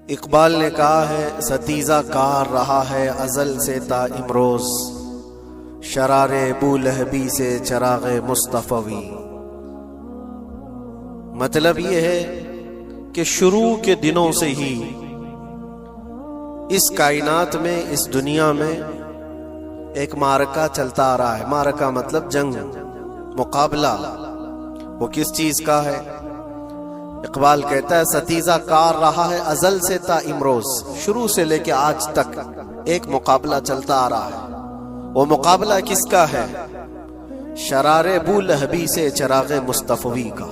اقبال نے کہا ہے ستیزہ کار رہا ہے ازل سے تا امروز، شرار ابو لہبی سے چراغ مصطفی۔ مطلب یہ ہے کہ شروع کے دنوں سے ہی اس کائنات میں، اس دنیا میں ایک معرکہ چلتا آ رہا ہے۔ معرکہ مطلب جنگ، مقابلہ۔ وہ کس چیز کا ہے؟ اقبال کہتا ہے ستیزہ کار رہا ہے ازل سے تا امروز، شروع سے لے کے آج تک ایک مقابلہ چلتا آ رہا ہے۔ وہ مقابلہ کس کا ہے؟ شرار ابو لہبی سے چراغ مصطفی کا۔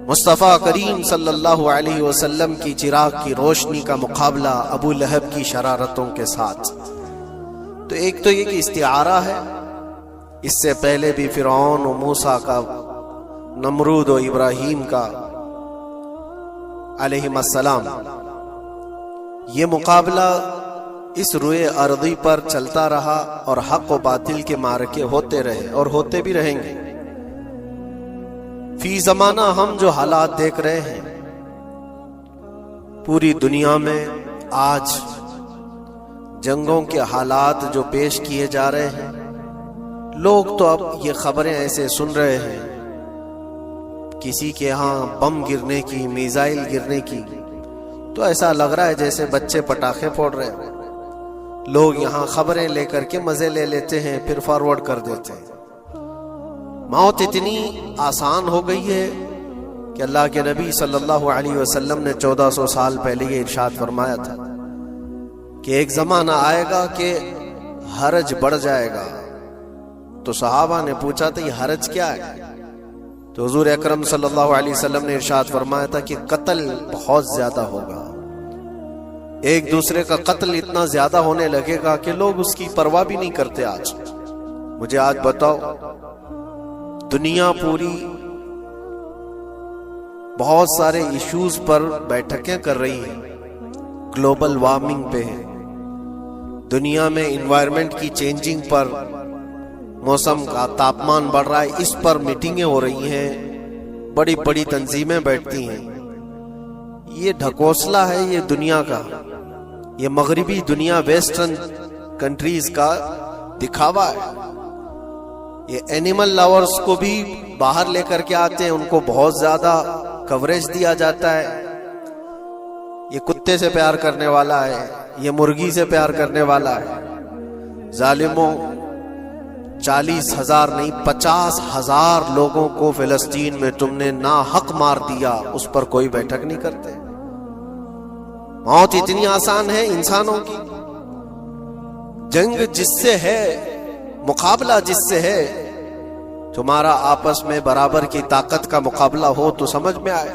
مصطفیٰ کریم صلی اللہ علیہ وسلم کی چراغ کی روشنی کا مقابلہ ابو لہب کی شرارتوں کے ساتھ۔ تو ایک تو یہ کہ استعارہ ہے، اس سے پہلے بھی فرعون و موسیٰ کا، نمرود و ابراہیم کا علیہم السلام، یہ مقابلہ اس روئے ارضی پر چلتا رہا اور حق و باطل کے معرکے ہوتے رہے اور ہوتے بھی رہیں گے۔ فی زمانہ ہم جو حالات دیکھ رہے ہیں پوری دنیا میں، آج جنگوں کے حالات جو پیش کیے جا رہے ہیں، لوگ تو اب یہ خبریں ایسے سن رہے ہیں، کسی کے ہاں بم گرنے کی، میزائل گرنے کی، تو ایسا لگ رہا ہے جیسے بچے پٹاخے پھوڑ رہے ہیں۔ لوگ یہاں خبریں لے کر کے مزے لے لیتے ہیں، پھر فارورڈ کر دیتے ہیں۔ موت اتنی آسان ہو گئی ہے کہ اللہ کے نبی صلی اللہ علیہ وسلم نے 1400 سال پہلے یہ ارشاد فرمایا تھا کہ ایک زمانہ آئے گا کہ حرج بڑھ جائے گا۔ تو صحابہ نے پوچھا تھا یہ حرج کیا ہے؟ تو حضور اکرم صلی اللہ علیہ وسلم نے ارشاد فرمایا تھا کہ قتل بہت زیادہ ہوگا، ایک دوسرے کا قتل اتنا زیادہ ہونے لگے گا کہ لوگ اس کی پرواہ بھی نہیں کرتے۔ آج مجھے آج بتاؤ، دنیا پوری بہت سارے ایشوز پر بیٹھکیں کر رہی ہے، گلوبل وارمنگ پہ ہے، دنیا میں انوائرمنٹ کی چینجنگ پر، موسم کا تاپمان بڑھ رہا ہے، اس پر میٹنگیں ہو رہی ہیں، بڑی بڑی تنظیمیں بیٹھتی ہیں۔ یہ ڈھکوسلہ ہے یہ دنیا کا، یہ مغربی دنیا، ویسٹرن کنٹریز کا دکھاوا ہے۔ یہ اینیمل لاورز کو بھی باہر لے کر کے آتے ہیں، ان کو بہت زیادہ کوریج دیا جاتا ہے۔ یہ کتے سے پیار کرنے والا ہے، یہ مرغی سے پیار کرنے والا ہے۔ ظالموں، 40,000 نہیں 50,000 لوگوں کو فلسطین میں تم نے ناحق مار دیا، اس پر کوئی بیٹھک نہیں کرتے۔ موت اتنی آسان ہے انسانوں کی۔ جنگ جس سے ہے، مقابلہ جس سے ہے، تمہارا آپس میں برابر کی طاقت کا مقابلہ ہو تو سمجھ میں آئے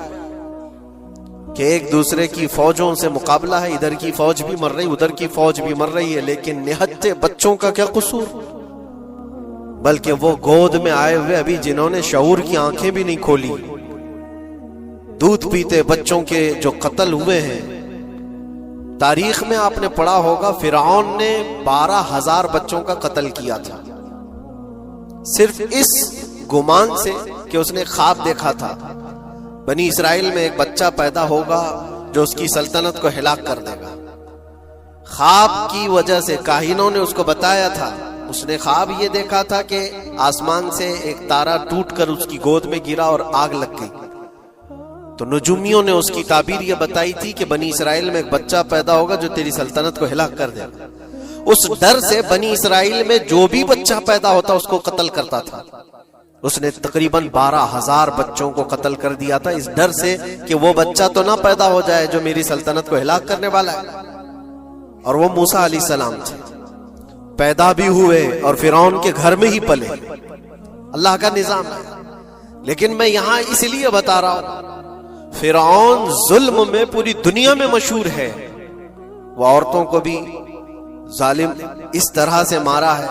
کہ ایک دوسرے کی فوجوں سے مقابلہ ہے، ادھر کی فوج بھی مر رہی، ادھر کی فوج بھی مر رہی ہے، لیکن نہتے بچوں کا کیا قصور؟ بلکہ وہ گود میں آئے ہوئے ابھی جنہوں نے شعور کی آنکھیں بھی نہیں کھولی، دودھ پیتے بچوں کے جو قتل ہوئے ہیں۔ تاریخ میں آپ نے پڑھا ہوگا فرعون نے 12,000 بچوں کا قتل کیا تھا، صرف اس گمان سے کہ اس نے خواب دیکھا تھا بنی اسرائیل میں ایک بچہ پیدا ہوگا جو اس کی سلطنت کو ہلاک کر دے گا۔ خواب کی وجہ سے کاہنوں نے اس کو بتایا تھا، اس نے خواب یہ دیکھا تھا کہ آسمان سے ایک تارا ٹوٹ کر اس کی گود میں گرا اور آگ لگ گئی۔ تو نجومیوں نے اس کی تعبیر یہ بتائی تھی کہ بنی اسرائیل میں ایک بچہ پیدا ہوگا جو تیری سلطنت کو ہلاک کر دے گا۔ اس ڈر سے بنی اسرائیل میں جو بھی بچہ پیدا ہوتا اس کو قتل کرتا تھا۔ اس نے تقریباً 12,000 بچوں کو قتل کر دیا تھا، اس ڈر سے کہ وہ بچہ تو نہ پیدا ہو جائے جو میری سلطنت کو ہلاک کرنے والا ہے۔ اور وہ موسیٰ علیہ السلام تھے، پیدا بھی ہوئے اور فرعون کے گھر میں ہی پلے۔ اللہ کا نظام ہے۔ لیکن میں یہاں اس لیے بتا رہا ہوں، فرعون ظلم میں پوری دنیا میں مشہور ہے۔ وہ عورتوں کو بھی ظالم اس طرح سے مارا ہے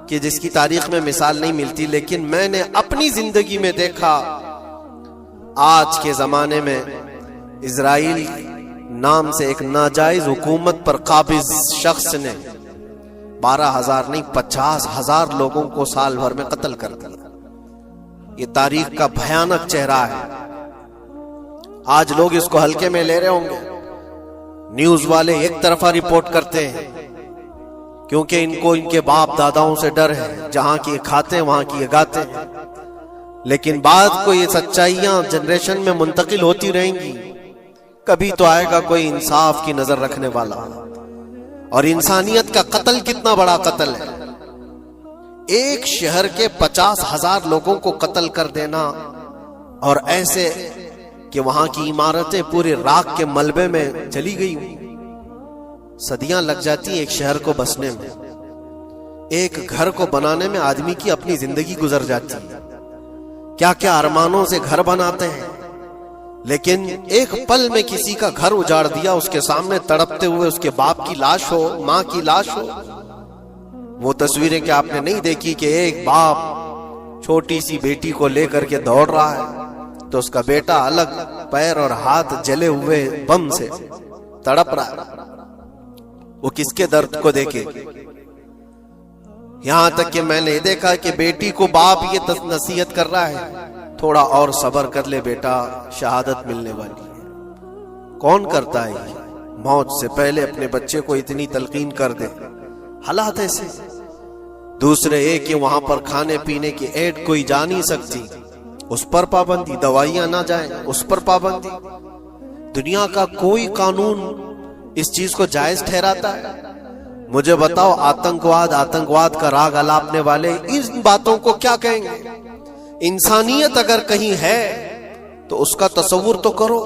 کہ جس کی تاریخ میں مثال نہیں ملتی۔ لیکن میں نے اپنی زندگی میں دیکھا، آج کے زمانے میں اسرائیل نام سے ایک ناجائز حکومت پر قابض شخص نے 12,000 نہیں 50,000 لوگوں کو سال بھر میں قتل کر دیا۔ یہ تاریخ کا بھیانک چہرہ ہے۔ آج لوگ اس کو ہلکے میں لے رہے ہوں گے. نیوز والے ایک طرفہ رپورٹ کرتے ہیں کیونکہ ان کو ان کے باپ داداؤں سے ڈر ہے، جہاں کی کھاتے ہیں وہاں کی گاتے ہیں. لیکن بعد کو یہ سچائیاں جنریشن میں منتقل ہوتی رہیں گی. کبھی تو آئے گا کوئی انصاف کی نظر رکھنے والا. اور انسانیت کا قتل کتنا بڑا قتل ہے. ایک شہر کے 50,000 لوگوں کو قتل کر دینا، اور ایسے کہ وہاں کی عمارتیں پورے راکھ کے ملبے میں چلی گئی ہوں. صدیاں لگ جاتی ایک شہر کو بسنے میں. ایک گھر کو بنانے میں آدمی کی اپنی زندگی گزر جاتی ہے. کیا کیا ارمانوں سے گھر بناتے ہیں، لیکن ایک پل میں کسی کا گھر اجاڑ دیا. اس کے سامنے تڑپتے ہوئے اس کے باپ کی لاش ہو، ماں کی لاش ہو. وہ تصویریں کہ آپ نے نہیں دیکھی کہ ایک باپ چھوٹی سی بیٹی کو لے کر کے دوڑ رہا ہے تو اس کا بیٹا الگ پیر اور ہاتھ جلے ہوئے بم سے تڑپ رہا ہے. وہ کس کے درد کو دیکھے. یہاں تک کہ میں نے دیکھا کہ بیٹی کو باپ یہ نصیحت کر رہا ہے، تھوڑا اور صبر کر لے بیٹا، شہادت ملنے والی ہے. کون کرتا ہے یہ؟ موت سے پہلے اپنے بچے کو اتنی تلقین کر دے. حالات ایسے. دوسرے ایک کہ وہاں پر کھانے پینے کی ایڈ کوئی جا نہیں سکتی، اس پر پابندی. دوائیاں نہ جائیں، اس پر پابندی. دنیا کا کوئی قانون اس چیز کو جائز ٹھہراتا ہے؟ مجھے بتاؤ، آتنکواد کا راگ الاپنے والے ان باتوں کو کیا کہیں گے؟ انسانیت اگر کہیں ہے تو اس کا تصور تو کرو.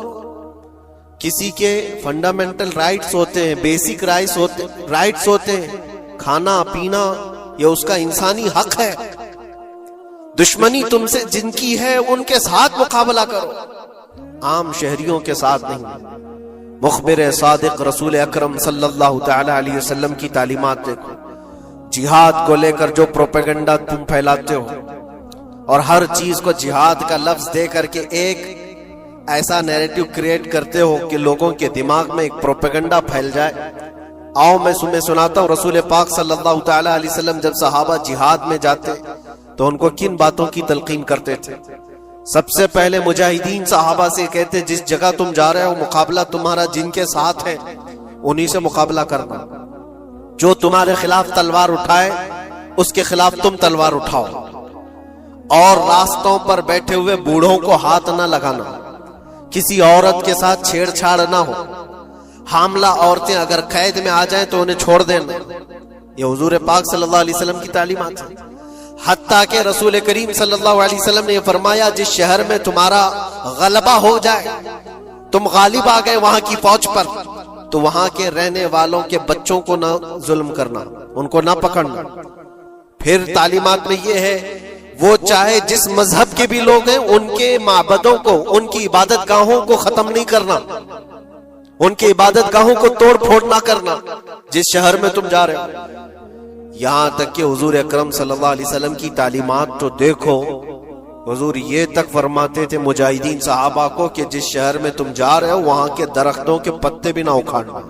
کسی کے فنڈامنٹل رائٹس ہوتے ہیں، بیسک رائٹس ہوتے ہیں. کھانا پینا یہ اس کا انسانی حق ہے. دشمنی تم سے جن کی ہے ان کے ساتھ مقابلہ کرو، عام شہریوں کے ساتھ نہیں. مخبر صادق رسول اکرم صلی اللہ تعالی علیہ وسلم کی تعلیمات دیکھو. جہاد کو لے کر جو پروپیگنڈا تم پھیلاتے ہو اور ہر چیز کو جہاد کا لفظ دے کر کے ایک ایسا نیریٹو کریٹ کرتے ہو کہ لوگوں کے دماغ میں ایک پروپیگنڈا پھیل جائے. آؤ میں سناتا ہوں رسول پاک صلی اللہ تعالی علیہ وسلم جب صحابہ جہاد میں جاتے تو ان کو کن باتوں کی تلقین کرتے تھے. سب سے پہلے مجاہدین صحابہ سے کہتے جس جگہ تم جا رہے ہو مقابلہ تمہارا جن کے ساتھ ہے انہی سے مقابلہ کرنا. جو تمہارے خلاف تلوار اٹھائے اس کے خلاف تم تلوار اٹھاؤ. اور راستوں پر بیٹھے ہوئے بوڑھوں کو ہاتھ نہ لگانا. کسی عورت کے ساتھ چھیڑ چھاڑ نہ ہو. حاملہ عورتیں اگر قید میں آ جائیں تو انہیں چھوڑ دینا. یہ حضور پاک صلی اللہ علیہ وسلم کی تعلیمات ہیں. حتیٰ کہ رسول کریم صلی اللہ علیہ وسلم نے یہ فرمایا جس شہر میں تمہارا غلبہ ہو جائے، تم غالب آ گئے وہاں کی فوج پر، تو وہاں کے رہنے والوں کے بچوں کو نہ ظلم کرنا، ان کو نہ پکڑنا. پھر تعلیمات میں یہ ہے وہ چاہے جس مذہب کے بھی لوگ ہیں ان کے معبدوں کو، ان کی عبادت گاہوں کو ختم نہیں کرنا، ان کی عبادت گاہوں کو توڑ پھوڑ نہ کرنا جس شہر میں تم جا رہے ہو. یہاں تک کہ حضور اکرم صلی اللہ علیہ وسلم کی تعلیمات تو دیکھو. حضور یہ تک فرماتے تھے مجاہدین صحابہ کو کہ جس شہر میں تم جا رہے ہو وہاں کے درختوں کے پتے بھی نہ اکھاڑنا،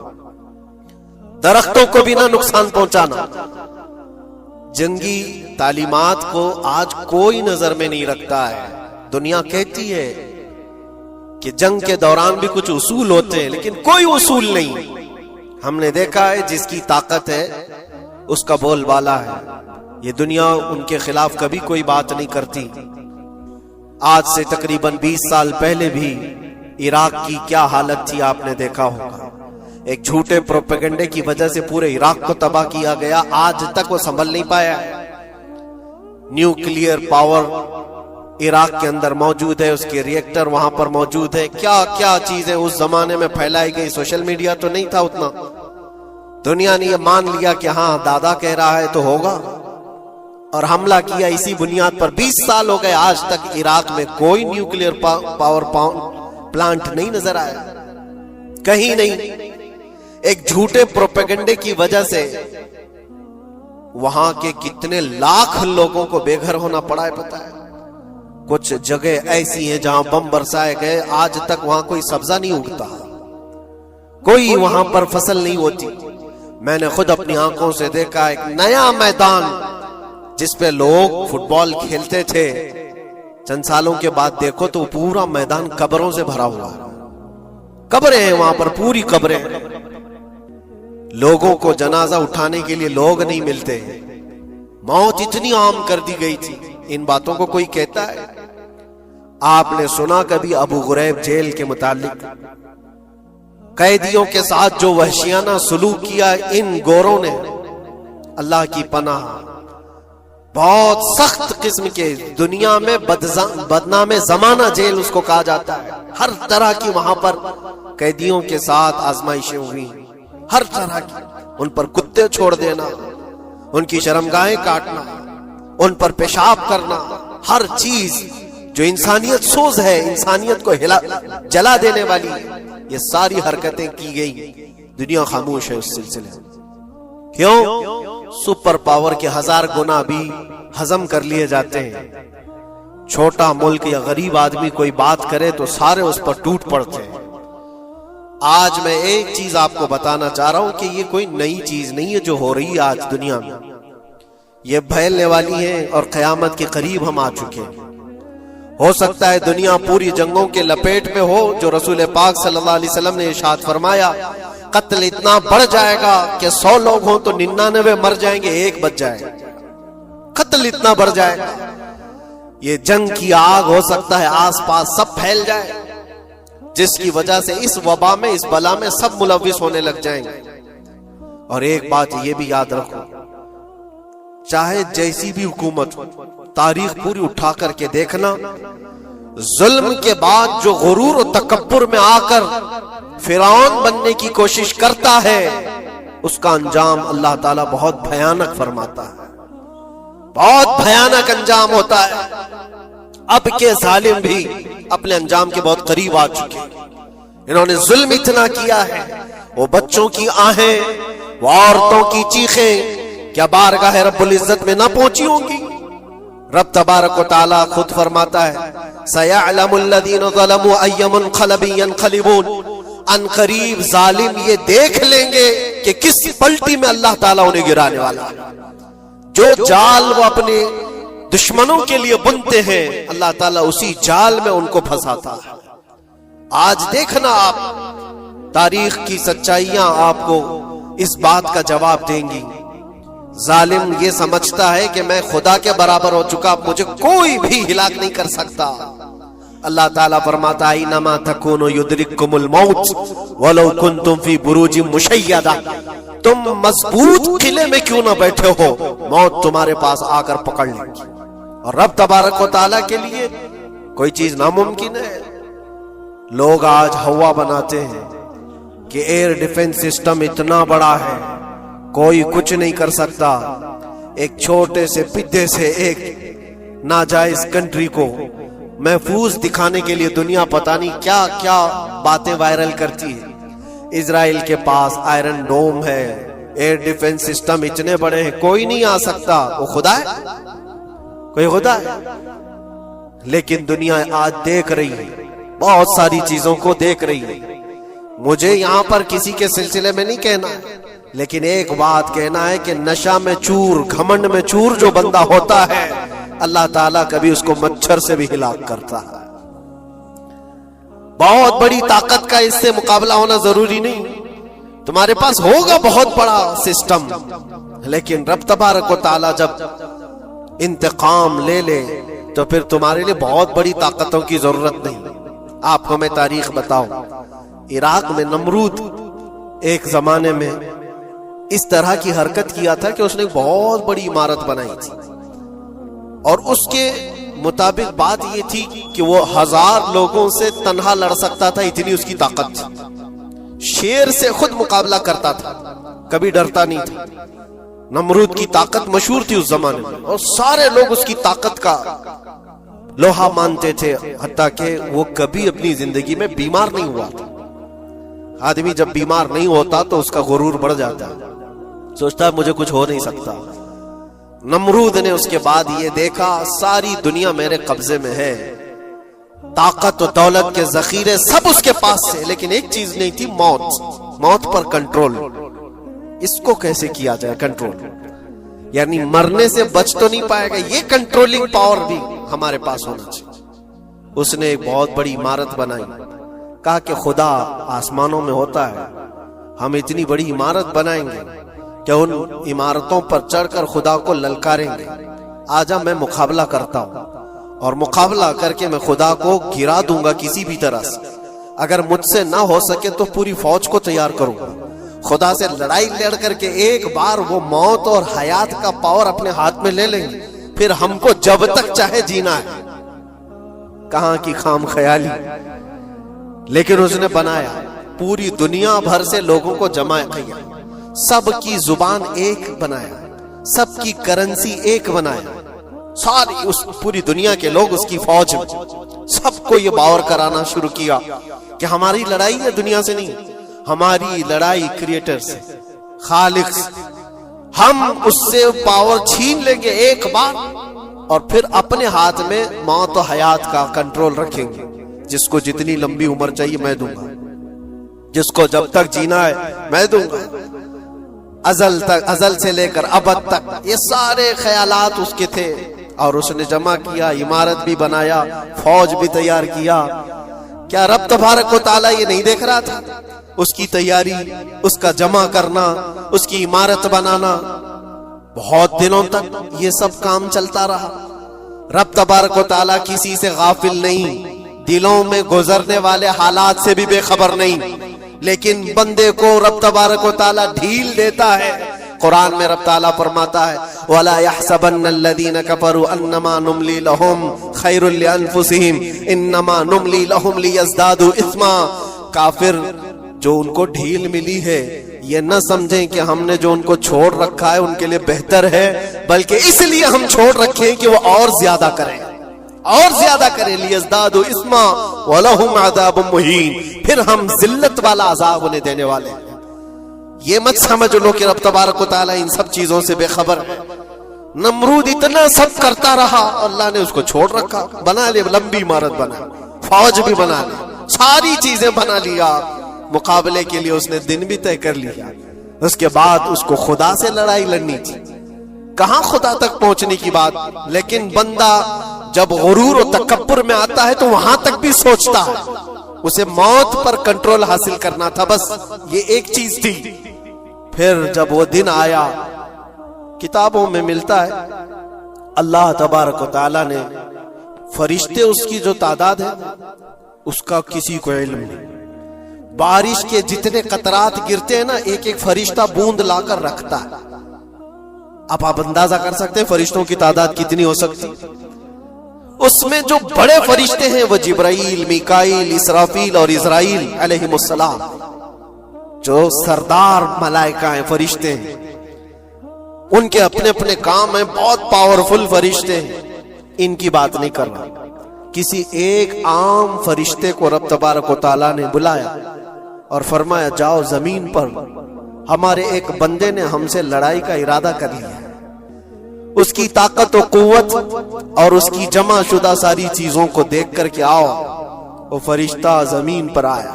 درختوں کو بھی نہ نقصان پہنچانا. جنگی تعلیمات کو آج کوئی نظر میں نہیں رکھتا ہے. دنیا کہتی ہے کہ جنگ کے دوران بھی کچھ اصول ہوتے ہیں لیکن کوئی اصول نہیں. ہم نے دیکھا ہے جس کی طاقت ہے اس کا بول بالا ہے. یہ دنیا ان کے خلاف کبھی کوئی بات نہیں کرتی. آج سے تقریباً 20 سال پہلے بھی عراق کی کیا حالت تھی آپ نے دیکھا ہوگا. ایک جھوٹے پروپیگنڈے کی وجہ سے پورے عراق کو تباہ کیا گیا. آج تک وہ سنبھل نہیں پایا. نیوکلیئر پاور عراق کے اندر موجود ہے، اس کے ری ایکٹر وہاں پر موجود ہے. کیا کیا چیزیں اس زمانے میں پھیلائی گئی. سوشل میڈیا تو نہیں تھا اتنا. دنیا نے یہ مان لیا کہ ہاں دادا کہہ رہا ہے تو ہوگا اور حملہ کیا اسی بنیاد پر. 20 سال ہو گئے آج تک عراق میں کوئی نیوکلیئر پاور پلانٹ نہیں نظر آیا، کہیں نہیں. ایک جھوٹے پروپیگنڈے کی وجہ سے وہاں کے کتنے لاکھ لوگوں کو بے گھر ہونا پڑا ہے پتہ ہے. کچھ جگہ ایسی ہیں جہاں بم برسائے گئے آج تک وہاں کوئی سبزہ نہیں اگتا، کوئی وہاں پر فصل نہیں ہوتی. میں نے خود اپنی آنکھوں سے دیکھا ایک نیا میدان جس پہ لوگ فٹ بال کھیلتے تھے، چند سالوں کے بعد دیکھو تو پورا میدان قبروں سے بھرا ہوا ہے. قبریں ہیں وہاں پر، پوری قبریں ہیں، لوگوں کو جنازہ اٹھانے کے لیے لوگ نہیں ملتے، موت اتنی عام کر دی گئی تھی۔ ان باتوں کو کوئی کہتا ہے؟ آپ نے سنا کبھی ابو غریب جیل کے متعلق؟ قیدیوں کے ساتھ جو وحشیانہ سلوک کیا ان گوروں نے، اللہ کی پناہ، بہت سخت قسم کے، دنیا میں بدنام زمانہ جیل اس کو کہا جاتا ہے۔ ہر طرح کی وہاں پر قیدیوں کے ساتھ آزمائشیں ہوئی، ہر طرح کی، ان پر کتے چھوڑ دینا، ان کی شرمگاہیں کاٹنا، ان پر پیشاب کرنا، ہر چیز جو انسانیت سوز ہے، انسانیت کو جلا دینے والی، یہ ساری حرکتیں کی گئی۔ دنیا خاموش ہے اس سلسلے میں۔ کیوں؟ سپر پاور کے 1000 گنا بھی ہضم کر لیے جاتے ہیں۔ چھوٹا ملک یا غریب آدمی کوئی بات کرے تو سارے اس پر ٹوٹ پڑتے ہیں۔ آج میں ایک چیز آپ کو بتانا چاہ رہا ہوں کہ یہ کوئی نئی چیز نہیں ہے جو ہو رہی ہے آج دنیا میں، یہ پھیلنے والی ہے اور قیامت کے قریب ہم آ چکے ہیں۔ ہو سکتا ہے دنیا پوری جنگوں کے لپیٹ میں ہو، جو رسول پاک صلی اللہ علیہ وسلم نے ارشاد فرمایا، قتل اتنا بڑھ جائے گا کہ 100 لوگ ہوں تو 99 مر جائیں گے، ایک بچ جائے گا۔ قتل اتنا بڑھ جائے گا، یہ جنگ کی آگ ہو سکتا ہے آس پاس سب پھیل جائے، جس کی وجہ سے اس وبا میں، اس بلا میں سب ملوث ہونے لگ جائیں گے۔ اور ایک بات یہ بھی یاد رکھو، چاہے جیسی بھی حکومت، تاریخ پوری اٹھا کر کے دیکھنا، ظلم کے بعد جو غرور و تکبر میں آ کر فرعون بننے کی کوشش کرتا ہے، اس کا انجام اللہ تعالیٰ بہت بھیانک فرماتا ہے، بہت بھیانک انجام ہوتا ہے۔ اب کے ظالم بھی اپنے انجام کے بہت قریب آ چکے، انہوں نے ظلم اتنا کیا ہے، وہ بچوں کی آہیں، وہ عورتوں کی چیخیں کیا بارگاہ رب العزت میں نہ پہنچی ہوں گی؟ رب تبارک و تعالیٰ خود فرماتا ہے، سَيَعْلَمُ الَّذِينَ ظَلَمُوا أَيَّ مُنْقَلَبٍ يَنْقَلِبُونَ، ان قریب ظالم یہ دیکھ لیں گے کہ کس پلٹی میں اللہ تعالیٰ انہیں گرانے والا ہے۔ جو جال وہ اپنے دشمنوں کے لیے بنتے ہیں، اللہ تعالیٰ اسی جال میں ان کو پھنساتا ہے۔ آج دیکھنا آپ، تاریخ کی سچائیاں آپ کو اس بات کا جواب دیں گی۔ ظالم یہ سمجھتا ہے کہ میں خدا کے برابر ہو چکا، مجھے کوئی بھی ہلاک نہیں کر سکتا۔ اللہ تعالیٰ فرماتا ہے، اینما تکونوا یدرککم الموت ولو کنتم فی بروج مشیدہ، تم مضبوط قلعے میں کیوں نہ بیٹھے ہو، موت تمہارے پاس آ کر پکڑ لے گی۔ اور رب تبارک و تعالیٰ کے لیے کوئی چیز ناممکن ہے۔ لوگ آج ہوا بناتے ہیں کہ ایئر ڈیفنس سسٹم اتنا بڑا ہے، کوئی کچھ نہیں کر سکتا۔ ایک چھوٹے سے پدے سے ایک ناجائز کنٹری کو محفوظ دکھانے کے لیے دنیا پتہ نہیں کیا کیا باتیں وائرل کرتی ہے۔ اسرائیل کے پاس آئرن ڈوم ہے، ایئر ڈیفنس سسٹم اتنے بڑے ہیں، کوئی نہیں آ سکتا۔ وہ خدا ہے؟ کوئی خدا ہے؟ لیکن دنیا آج دیکھ رہی ہے، بہت ساری چیزوں کو دیکھ رہی ہے۔ مجھے یہاں پر کسی کے سلسلے میں نہیں کہنا ہے، لیکن ایک بات کہنا ہے کہ نشہ میں چور، گھمنڈ میں چور جو بندہ ہوتا ہے، اللہ تعالیٰ کبھی اس کو مچھر سے بھی ہلاک کرتا ہے۔ بہت بڑی طاقت کا اس سے مقابلہ ہونا ضروری نہیں، تمہارے پاس ہوگا بہت بڑا سسٹم، لیکن رب تبارک و تعالیٰ جب انتقام لے لے تو پھر تمہارے لیے بہت بڑی طاقتوں کی ضرورت نہیں۔ آپ کو میں تاریخ بتاؤں، عراق میں نمرود ایک زمانے میں اس طرح کی حرکت کیا تھا کہ اس نے بہت بڑی عمارت بنائی تھی، اور اس کے مطابق بات یہ تھی کہ وہ 1000 لوگوں سے تنہا لڑ سکتا تھا، اتنی اس کی طاقت تھی۔ شیر سے خود مقابلہ کرتا تھا، کبھی ڈرتا نہیں تھا۔ نمرود کی طاقت مشہور تھی اس زمانے میں، اور سارے لوگ اس کی طاقت کا لوہا مانتے تھے، حتیٰ کہ وہ کبھی اپنی زندگی میں بیمار نہیں ہوا تھا۔ آدمی جب بیمار نہیں ہوتا تو اس کا غرور بڑھ جاتا ہے، سوچتا ہے مجھے کچھ ہو نہیں سکتا۔ نمرود نے اس کے بعد یہ دیکھا ساری دنیا میرے قبضے میں ہے، طاقت و دولت کے ذخیرے سب اس کے پاس سے، لیکن ایک چیز نہیں تھی، موت پر کنٹرول۔ اس کو کیسے کیا جائے کنٹرول؟ یعنی مرنے سے بچ تو نہیں پائے گا، یہ کنٹرولنگ پاور بھی ہمارے پاس ہونا چاہیے۔ اس نے ایک بہت بڑی عمارت بنائی، کہا کہ خدا آسمانوں میں ہوتا ہے، ہم اتنی بڑی عمارت بنائیں گے کہ ان عمارتوں پر چڑھ کر خدا کو للکاریں گے، آجا میں مقابلہ کرتا ہوں، اور مقابلہ کر کے میں خدا کو گرا دوں گا کسی بھی طرح سے، اگر مجھ سے نہ ہو سکے تو پوری فوج کو تیار کروں گا، خدا سے لڑائی لڑ کر کے ایک بار وہ موت اور حیات کا پاور اپنے ہاتھ میں لے لیں گے، پھر ہم کو جب تک چاہے جینا ہے۔ کہاں کی خام خیالی، لیکن اس نے بنایا، پوری دنیا بھر سے لوگوں کو جمع کیا، سب کی زبان ایک بنایا، سب کی کرنسی ایک بنایا، ساری اس پوری دنیا کے لوگ اس کی فوج میں، سب کو یہ باور کرانا شروع کیا کہ ہماری لڑائی ہے دنیا سے نہیں، ہماری لڑائی کریٹر سے، خالق سے، ہم اس سے پاور چھین لیں گے ایک بار، اور پھر اپنے ہاتھ میں موت و حیات کا کنٹرول رکھیں گے، جس کو جتنی لمبی عمر چاہیے میں دوں گا، جس کو جب تک جینا ہے میں دوں گا، ازل سے لے کر ابد تک یہ سارے خیالات اس کے تھے، اور اس نے جمع کیا، عمارت بھی بنایا، فوج بھی تیار کیا۔ کیا رب تبارک و تعالیٰ یہ نہیں دیکھ رہا تھا؟ اس کی تیاری، اس کا جمع کرنا، اس کی عمارت بنانا، بہت دنوں تک یہ سب کام چلتا رہا۔ رب تبارک و تعالیٰ کسی سے غافل نہیں، دلوں میں گزرنے والے حالات سے بھی بے خبر نہیں، لیکن بندے کو رب تبارک و تعالیٰ ڈھیل دیتا ہے۔ قرآن میں رب تعالیٰ فرماتا ہے وَلَا يَحْسَبَنَّ الَّذِينَ كَفَرُوا أَنَّمَا نُمْلِي لَهُمْ خَيْرٌ لِأَنفُسِهِمْ إِنَّمَا نُمْلِي لَهُمْ لِيَزْدَادُوا إِثْمًا۔ کافر جو ان کو ڈھیل ملی ہے یہ نہ سمجھیں کہ ہم نے جو ان کو چھوڑ رکھا ہے ان کے لیے بہتر ہے، بلکہ اس لیے ہم چھوڑ رکھیں کہ وہ اور زیادہ کریں، اور زیادہ کریں، لِيَزْدَادُوا إِثْمًا وَلَهُمْ عَذَابٌ مُهِينٌ، پھر ہم ذلت والا عذاب انہیں دینے والے ہیں۔ یہ مت سمجھ لو کہ رب تبارک و تعالیٰ ان سب چیزوں سے بے خبر ہے۔ نمرود اتنا سب کرتا رہا، اللہ نے اس کو چھوڑ رکھا، بنا لے لمبی عمارت، بنا فوج بھی بنا لی، ساری چیزیں بنا لیا، مقابلے کے لیے اس نے دن بھی طے کر لیا۔ اس کے بعد اس کو خدا سے لڑائی لڑنی تھی، کہاں خدا تک پہنچنے کی بات، لیکن بندہ جب غرور و تکبر میں آتا ہے تو وہاں تک بھی سوچتا ہے، اسے موت پر کنٹرول حاصل کرنا تھا، بس یہ ایک چیز تھی۔ پھر جب وہ دن آیا، کتابوں میں ملتا ہے اللہ تبارک و تعالیٰ نے فرشتے اس کی جو تعداد ہے اس کا کسی کو علم نہیں، بارش کے جتنے قطرات گرتے ہیں نا ایک ایک فرشتہ بوند لا کر رکھتا ہے، اب آپ اندازہ کر سکتے ہیں فرشتوں کی تعداد کتنی ہو سکتی۔ اس میں جو بڑے فرشتے ہیں وہ جبرائیل، میکائیل، اسرافیل اور اسرائیل علیہم السلام، جو سردار ملائکہ ہیں، فرشتے ہیں، ان کے اپنے اپنے کام ہیں، بہت پاورفل فرشتے ہیں، ان کی بات نہیں کر رہا۔ کسی ایک عام فرشتے کو رب تبارک و تعالیٰ نے بلایا اور فرمایا جاؤ زمین پر، ہمارے ایک بندے نے ہم سے لڑائی کا ارادہ کر لیا ہے، اس کی طاقت و قوت اور اس کی جمع شدہ ساری چیزوں کو دیکھ کر کے آؤ۔ وہ فرشتہ زمین پر آیا،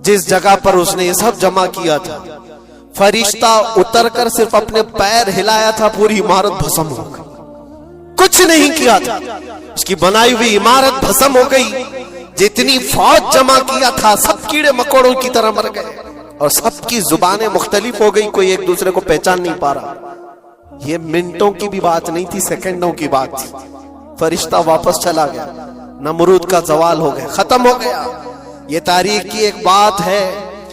جس جگہ پر اس نے یہ سب جمع کیا تھا، فرشتہ اتر کر صرف اپنے پیر ہلایا تھا، پوری عمارت بھسم ہو گئی، کچھ نہیں کیا تھا، اس کی بنائی ہوئی عمارت بھسم ہو گئی، جتنی فوج جمع کیا تھا سب کیڑے مکوڑوں کی طرح مر گئے، اور سب کی زبانیں مختلف ہو گئی، کوئی ایک دوسرے کو پہچان نہیں پا رہا۔ یہ منٹوں کی بھی بات نہیں تھی، سیکنڈوں کی بات تھی۔ فرشتہ واپس چلا گیا، نمرود کا زوال ہو گیا، ختم ہو گیا۔ یہ تاریخ کی ایک بات ہے،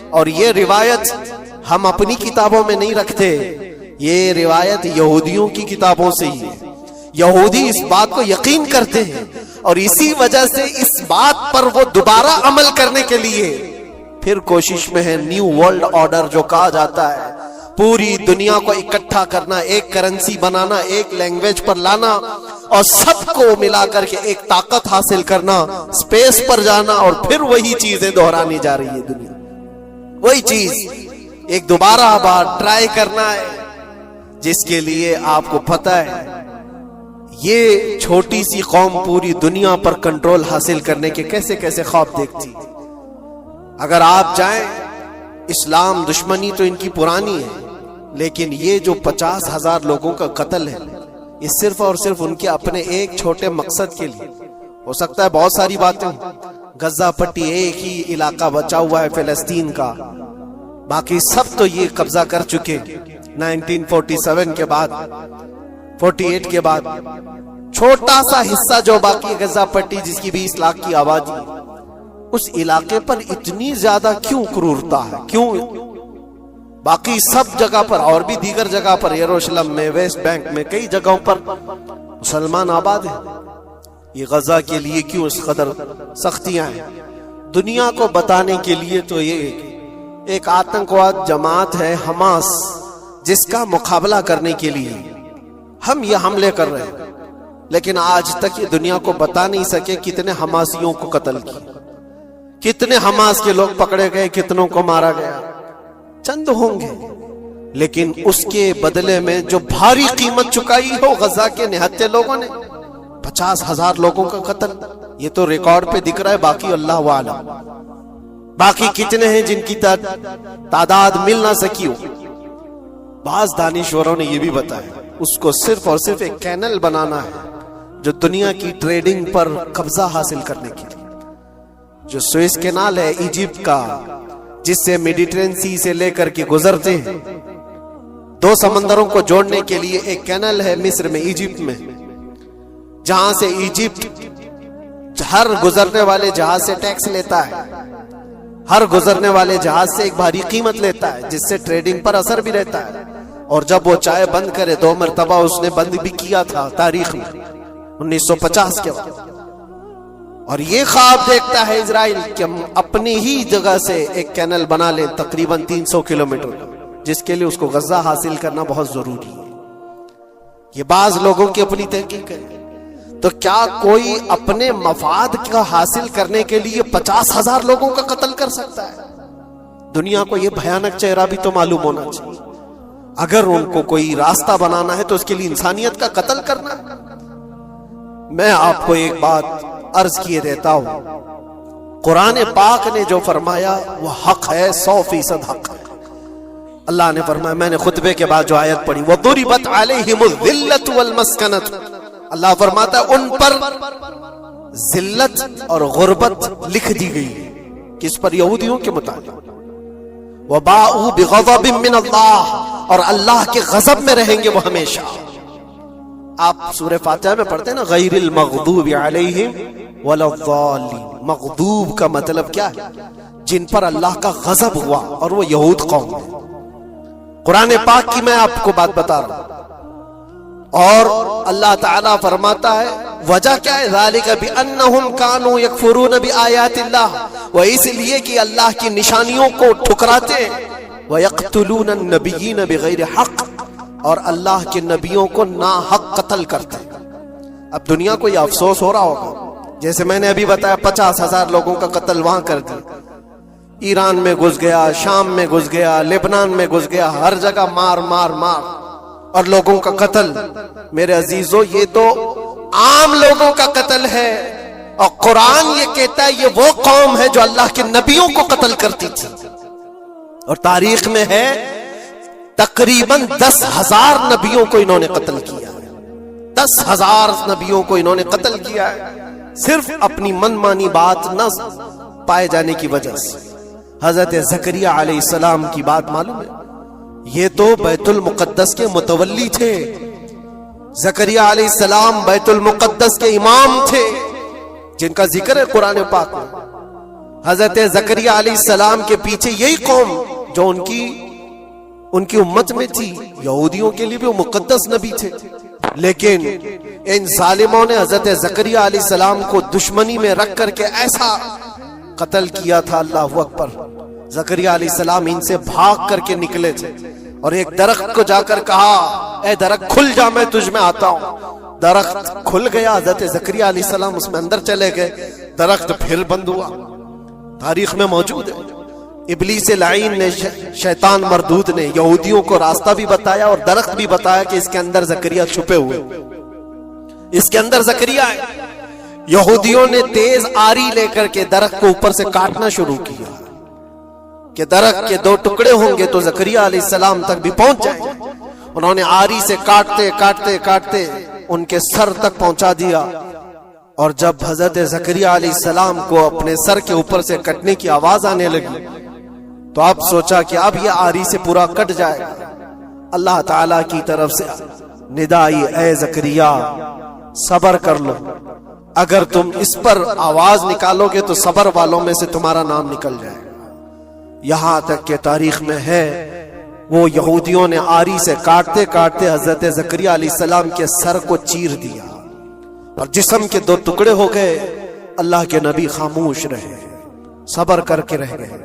اور یہ روایت ہم اپنی کتابوں میں نہیں رکھتے، یہ روایت یہودیوں کی کتابوں سے ہی ہے۔ یہودی اس بات کو یقین کرتے ہیں، اور اسی وجہ سے اس بات پر وہ دوبارہ عمل کرنے کے لیے پھر کوشش میں ہے۔ نیو ورلڈ آرڈر جو کہا جاتا ہے، پوری دنیا کو اکٹھا کرنا، ایک کرنسی بنانا، ایک لینگویج پر لانا، اور سب کو ملا کر کے ایک طاقت حاصل کرنا، سپیس پر جانا، اور پھر وہی چیزیں دہرانی جا رہی ہے دنیا، وہی چیز ایک دوبارہ بار ٹرائی کرنا ہے، جس کے لیے آپ کو پتہ ہے یہ چھوٹی سی قوم پوری دنیا پر کنٹرول حاصل کرنے کے کیسے کیسے خواب دیکھتی۔ اگر آپ جائیں، اسلام دشمنی تو ان کی پرانی ہے، لیکن یہ جو 50,000 لوگوں کا قتل ہے، یہ صرف اور صرف ان کے اپنے ایک چھوٹے مقصد کے لیے، ہو سکتا ہے بہت ساری باتیں ہوں، غزہ پٹی ایک ہی علاقہ بچا ہوا ہے فلسطین کا، باقی سب تو یہ قبضہ کر چکے 1947 کے بعد، 48 کے بعد۔ چھوٹا سا حصہ جو باقی غزہ پٹی جس کی 20 لاکھ کی آبادی، اس علاقے پر اتنی زیادہ کیوں کرورتا ہے؟ کیوں؟ باقی سب جگہ پر اور بھی دیگر جگہ پر، یروشلم میں، ویسٹ بینک میں، کئی جگہوں پر مسلمان آباد ہیں، یہ غزہ کے لیے کیوں اس قدر سختیاں ہیں؟ دنیا کو بتانے کے لیے تو یہ ایک آتنکواد جماعت ہے حماس، جس کا مقابلہ کرنے کے لیے ہم یہ حملے کر رہے ہیں، لیکن آج تک یہ دنیا کو بتا نہیں سکے کتنے حماسیوں کو قتل کیا، کتنے حماس کے لوگ پکڑے گئے، کتنوں کو مارا گیا، چند ہوں گے، لیکن اس کے بدلے میں جو بھاری قیمت چکائی ہو غزہ کے نہتے لوگوں نے، 50,000 لوگوں کا قتل، یہ تو ریکارڈ پہ دکھ رہا ہے، باقی اللہ عالم، باقی کتنے ہیں جن کی تعداد مل نہ سکی ہو۔ بعض دانشوروں نے یہ بھی بتایا اس کو صرف اور صرف ایک کینل بنانا ہے جو دنیا کی ٹریڈنگ پر قبضہ حاصل کرنے کے لیے، جو سوئس کینال ہے ایجپٹ کا، جس سے میڈیٹرین سی سے لے کر کے گزرتے ہیں، 2 سمندروں کو جوڑنے کے لیے ایک کینل ہے مصر میں، ایجپٹ میں، جہاں سے ایجپٹ ہر گزرنے والے جہاز سے ٹیکس لیتا ہے، ہر گزرنے والے جہاز سے ایک بھاری قیمت لیتا ہے، جس سے ٹریڈنگ پر اثر بھی رہتا ہے، اور جب وہ چاہے بند کرے، 2 مرتبہ اس نے بند بھی کیا تھا تاریخ میں 1950 کے بعد۔ اور یہ خواب دیکھتا ہے اسرائیل کہ ہم اپنی ہی جگہ سے ایک کینل بنا لیں تقریباً 300 کلومیٹر، جس کے لیے اس کو غزہ حاصل کرنا بہت ضروری ہے۔ یہ بعض لوگوں کی اپنی تحقیق ہے۔ تو کیا کوئی اپنے مفاد کا حاصل کرنے کے لیے 50,000 لوگوں کا قتل کر سکتا ہے؟ دنیا کو یہ بھیانک چہرہ بھی تو معلوم ہونا چاہیے۔ اگر ان کو کوئی راستہ بنانا ہے تو اس کے لیے انسانیت کا قتل کرنا ہے۔ میں آپ کو ایک بات عرض کیے دیتا ہوں، قرآن پاک نے جو فرمایا وہ حق ہے، 100% حق ہے۔ اللہ نے فرمایا، میں نے خطبے کے بعد جو آیت پڑھی، وَضُرِبَتْ عَلَيْهِمُ الذِّلَّةُ وَالْمَسْكَنَةُ، اللہ فرماتا ہے ان پر ذلت اور غربت لکھ دی گئی ہے، کس پر؟ یہودیوں کے متعلق۔ وَبَاءُوا بِغَضَبٍ مِّنَ اللَّهِ، اور اللہ کے غضب میں رہیں گے وہ ہمیشہ۔ آپ سورہ فاتحہ میں پڑھتے ہیں نا، غیر المغضوب علیہم ولا الضالین، مغضوب کا مطلب کیا ہے؟ جن پر اللہ کا غضب ہوا، اور وہ یہود قوم ہے۔ قرآن پاک کی میں آپ کو بات بتا رہا ہوں، اور اللہ تعالیٰ فرماتا ہے وجہ کیا ہے؟ ذالک بانہم کانوا یکفرون بآیات اللہ، وہ اس لیے کہ اللہ کی نشانیوں کو ٹھکراتے ویقتلون النبیین بغیر حق، اور اللہ کے نبیوں کو ناحق قتل کرتے۔ اب دنیا کو یہ افسوس ہو رہا ہوگا، جیسے میں نے ابھی بتایا 50,000 لوگوں کا قتل وہاں کر دیا، ایران میں گھس گیا، شام میں گھس گیا، لبنان میں گھس گیا، ہر جگہ مار مار مار اور لوگوں کا قتل۔ میرے عزیزو، یہ تو عام لوگوں کا قتل ہے، اور قرآن یہ کہتا ہے یہ وہ قوم ہے جو اللہ کے نبیوں کو قتل کرتی تھی، اور تاریخ میں ہے تقریباً 10,000 نبیوں کو انہوں نے قتل کیا ہے، 10,000 نبیوں کو انہوں نے قتل کیا ہے، صرف اپنی من مانی بات نہ پائے جانے کی وجہ سے۔ حضرت زکریہ علیہ السلام کی بات معلوم ہے، یہ تو بیت المقدس کے متولی تھے، زکریہ علیہ السلام بیت المقدس کے امام تھے، جن کا ذکر ہے قرآن پاک میں۔ حضرت زکریہ علیہ السلام کے پیچھے یہی قوم جو ان کی امت میں تھی، یہودیوں کے لیے بھی وہ مقدس نبی تھے، لیکن ان ظالموں نے حضرت زکریہ علیہ السلام کو دشمنی میں رکھ کر کے ایسا قتل کیا تھا، اللہ اکبر۔ زکریہ علیہ السلام ان سے بھاگ کر کے نکلے تھے، اور ایک درخت کو جا کر کہا، اے درخت کھل جا، میں تجھ میں آتا ہوں۔ درخت کھل گیا، حضرت زکریہ علیہ السلام اس میں اندر چلے گئے، درخت پھر بند ہوا، تاریخ میں موجود ہے۔ ابلیس لعین نے، شیطان مردود نے یہودیوں کو راستہ بھی بتایا اور درخت بھی بتایا کہ اس کے اندر زکریا چھپے ہوئے، اس کے اندر زکریا ہے۔ یہودیوں نے تیز آری لے کر کے درخت کو اوپر سے کاٹنا شروع کیا کہ درخت کے 2 ٹکڑے ہوں گے تو زکریہ علیہ السلام تک بھی پہنچ جائیں۔ انہوں نے آری سے کاٹتے کاٹتے کاٹتے ان کے سر تک پہنچا دیا، اور جب حضرت زکریا علیہ السلام کو اپنے سر کے اوپر سے کٹنے کی آواز آنے لگی تو اب سوچا کہ اب یہ آری سے پورا کٹ جائے گا. اللہ تعالی کی طرف سے ندا آئی، اے زکریا صبر کر لو، اگر تم اس پر آواز نکالو گے تو صبر والوں میں سے تمہارا نام نکل جائے گا. یہاں تک کہ تاریخ میں ہے وہ یہودیوں نے آری سے کاٹتے کاٹتے حضرت زکریا علیہ السلام کے سر کو چیر دیا اور جسم کے 2 ٹکڑے ہو گئے. اللہ کے نبی خاموش رہے، صبر کر کے رہ گئے.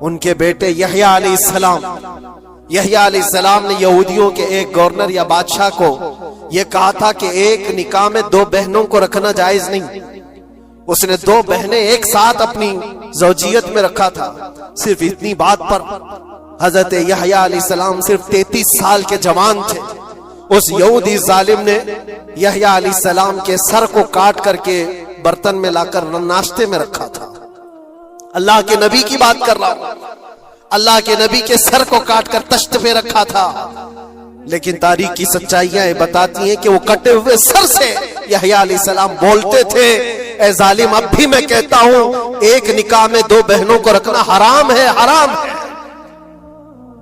ان کے بیٹے یحییٰ علیہ السلام نے یہودیوں کے ایک گورنر یا بادشاہ کو یہ کہا تھا کہ ایک نکاح میں 2 بہنوں کو رکھنا جائز نہیں. اس نے 2 بہنیں ایک ساتھ اپنی زوجیت میں رکھا تھا. صرف اتنی بات پر حضرت یحییٰ علیہ السلام صرف 33 سال کے جوان تھے. اس یہودی ظالم نے یحییٰ علیہ السلام کے سر کو کاٹ کر کے برتن میں لا کر ناشتے میں رکھا تھا. اللہ کے نبی کی بات کر رہا ہوں، اللہ کے نبی کے سر کو کاٹ کر تشت پہ رکھا تھا. لیکن تاریخ کی سچائیاں بتاتی ہیں کہ وہ کٹے ہوئے سر سے یحییٰ علیہ السلام بولتے تھے، اے ظالم اب بھی میں کہتا ہوں ایک نکاح میں 2 بہنوں کو رکھنا حرام ہے، حرام ہے.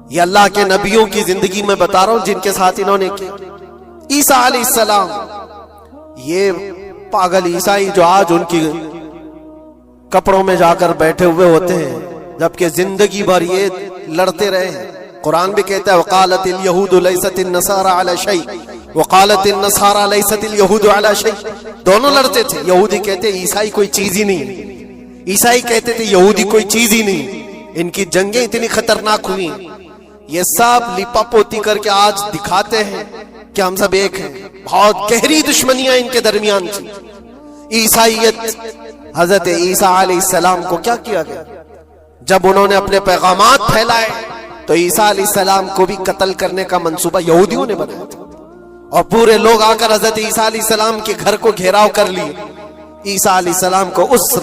یہ اللہ کے نبیوں کی زندگی میں بتا رہا ہوں جن کے ساتھ انہوں نے کیا. عیسیٰ علیہ السلام، یہ پاگل عیسائی جو آج ان کی کپڑوں میں جا کر بیٹھے ہوئے ہوتے ہیں جبکہ زندگی بھر یہ لڑتے رہے ہیں. قرآن بھی کہتا ہے وقالت اليہود لیست النصارى علی شیء وقالت النصارى لیست اليہود علی شیء. دونوں لڑتے تھے. یہودی کہتے عیسائی کوئی چیز ہی نہیں، عیسائی کہتے تھے یہودی کوئی چیز ہی نہیں. ان کی جنگیں اتنی خطرناک ہوئی، یہ سب لپا پوتی کر کے آج دکھاتے ہیں کہ ہم سب ایک ہیں. بہت گہری دشمنیاں ان کے درمیان تھی. عیسائیت، حضرت عیسیٰ علیہ السلام کو کیا کیا گیا؟ جب انہوں نے اپنے پیغامات پھیلائے تو عیسیٰ علیہ السلام کو بھی قتل کرنے کا منصوبہ یہودیوں نے بنایا تھا اور پورے لوگ آ کر حضرت عیسیٰ علیہ السلام کے گھر کو گھیراؤ کر لی. عیسیٰ علیہ السلام کو اس